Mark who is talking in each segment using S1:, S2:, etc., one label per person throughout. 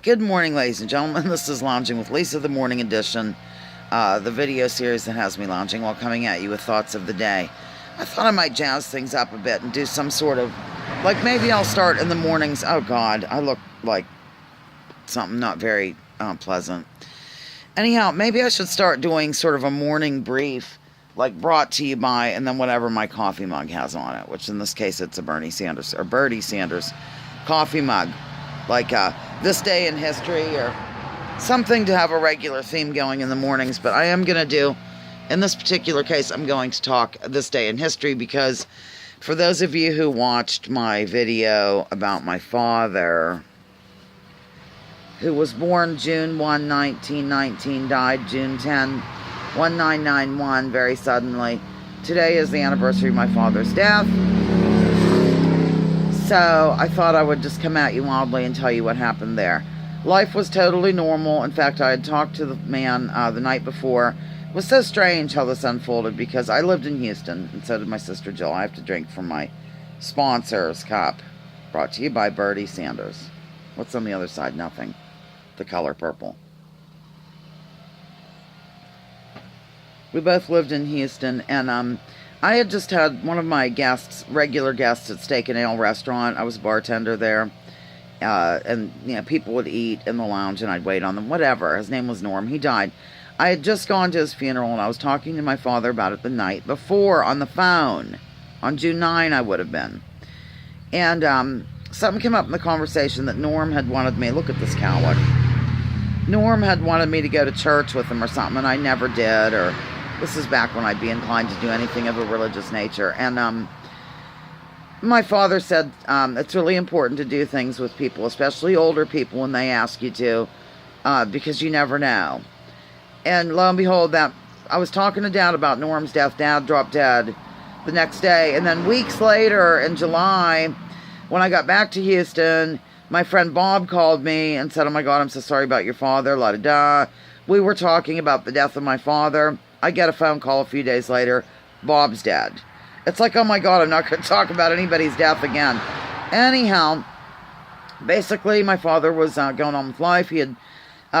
S1: Good morning, ladies and gentlemen. This is Lounging with Lisa, the morning edition, the video series that has me lounging while coming at you with thoughts of the day. I thought I might jazz things up a bit and do some sort of, like maybe I'll start in the mornings. Oh God, I look like something not very pleasant. Anyhow, maybe I should start doing sort of a morning brief, like brought to you by, and then whatever my coffee mug has on it, which in this case it's a Bernie Sanders or Bertie Sanders coffee mug. Like this day in history or something to have a regular theme going in the mornings. But I am going to do, in this particular case, I'm going to talk this day in history because for those of you who watched my video about my father, who was born June 1, 1919, died June 10, 1991, very suddenly. Today is the anniversary of my father's death. So I thought I would just come at you wildly and tell you what happened there. Life was totally normal. In fact, I had talked to the man the night before. It was so strange how this unfolded because I lived in Houston, and so did my sister Jill. I have to drink from my sponsor's cup. Brought to you by Bertie Sanders. What's on the other side? Nothing. The color purple. We both lived in Houston, and I had just had one of my guests, regular guests at Steak and Ale restaurant. I was a bartender there. And, you know, people would eat in the lounge and I'd wait on them, whatever. His name was Norm. He died. I had just gone to his funeral and I was talking to my father about it the night before on the phone. On June 9, I would have been. And something came up in the conversation that Norm had wanted me, look at this coward. Norm had wanted me to go to church with him or something, and I never did, or this is back when I'd be inclined to do anything of a religious nature. And my father said it's really important to do things with people, especially older people, when they ask you to, because you never know. And lo and behold, that I was talking to Dad about Norm's death. Dad dropped dead the next day. And then weeks later, in July, when I got back to Houston, my friend Bob called me and said, "Oh my God, I'm so sorry about your father, la-da-da." We were talking about the death of my father. I get a phone call a few days later. Bob's dead. It's like, oh my God, I'm not going to talk about anybody's death again. Anyhow, basically, my father was going on with life. He had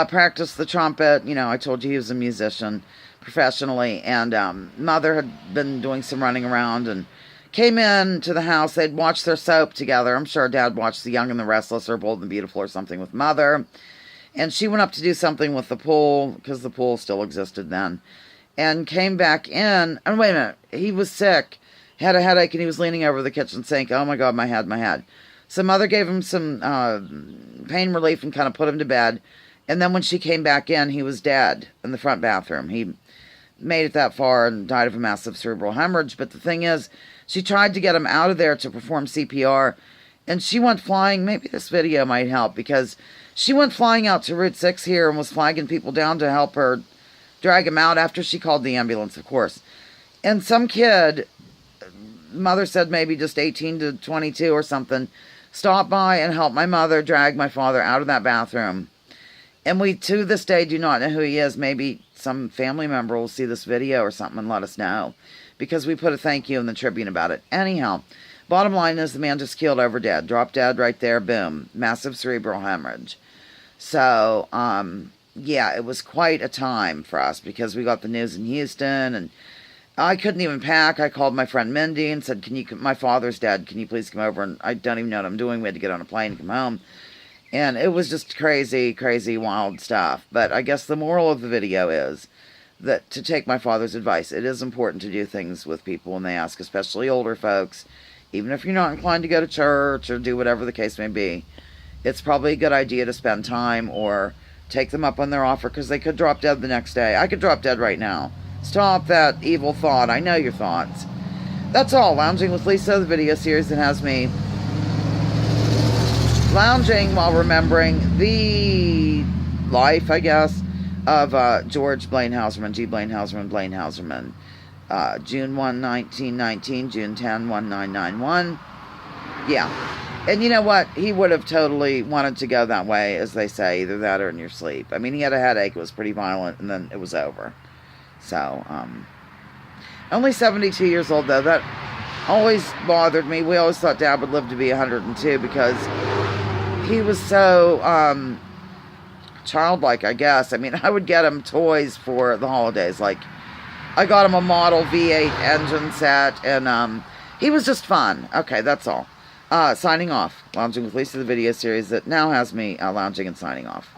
S1: practiced the trumpet. You know, I told you he was a musician professionally. And Mother had been doing some running around and came in to the house. They'd watched their soap together. I'm sure Dad watched The Young and the Restless or Bold and the Beautiful or something with Mother. And she went up to do something with the pool, because the pool still existed then. And came back in, and wait a minute, he was sick, had a headache, and he was leaning over the kitchen sink. Oh my God, my head. So Mother gave him some pain relief and kind of put him to bed. And then when she came back in, he was dead in the front bathroom. He made it that far and died of a massive cerebral hemorrhage. But the thing is, she tried to get him out of there to perform CPR, and she went flying. Maybe this video might help, because she went flying out to Route 6 here and was flagging people down to help her drag him out after she called the ambulance, of course. And some kid, Mother said maybe just 18 to 22 or something, stopped by and helped my mother drag my father out of that bathroom. And we, to this day, do not know who he is. Maybe some family member will see this video or something and let us know, because we put a thank you in the Tribune about it. Anyhow, bottom line is the man just keeled over dead. Dropped dead right there, boom. Massive cerebral hemorrhage. So, yeah, it was quite a time for us, because we got the news in Houston, and I couldn't even pack. I called my friend Mindy and said, my father's dead. Can you please come over? And I don't even know what I'm doing. We had to get on a plane and come home. And it was just crazy, crazy, wild stuff. But I guess the moral of the video is that to take my father's advice, it is important to do things with people when they ask, especially older folks. Even if you're not inclined to go to church or do whatever the case may be, it's probably a good idea to spend time or take them up on their offer, because they could drop dead the next day. I could drop dead right now. Stop that evil thought. I know your thoughts. That's all. Lounging with Lisa, the video series that has me lounging while remembering the life, I guess, of George Blaine Hauserman, G. Blaine Hauserman, Blaine Hauserman. June 1, 1919, June 10, 1991. Yeah. And you know what? He would have totally wanted to go that way, as they say, either that or in your sleep. I mean, he had a headache. It was pretty violent, and then it was over. So, only 72 years old, though. That always bothered me. We always thought Dad would live to be 102, because he was so childlike, I guess. I mean, I would get him toys for the holidays. Like, I got him a model V8 engine set, and he was just fun. Okay, that's all. Signing off. Lounging with Lisa, the video series that now has me lounging and signing off.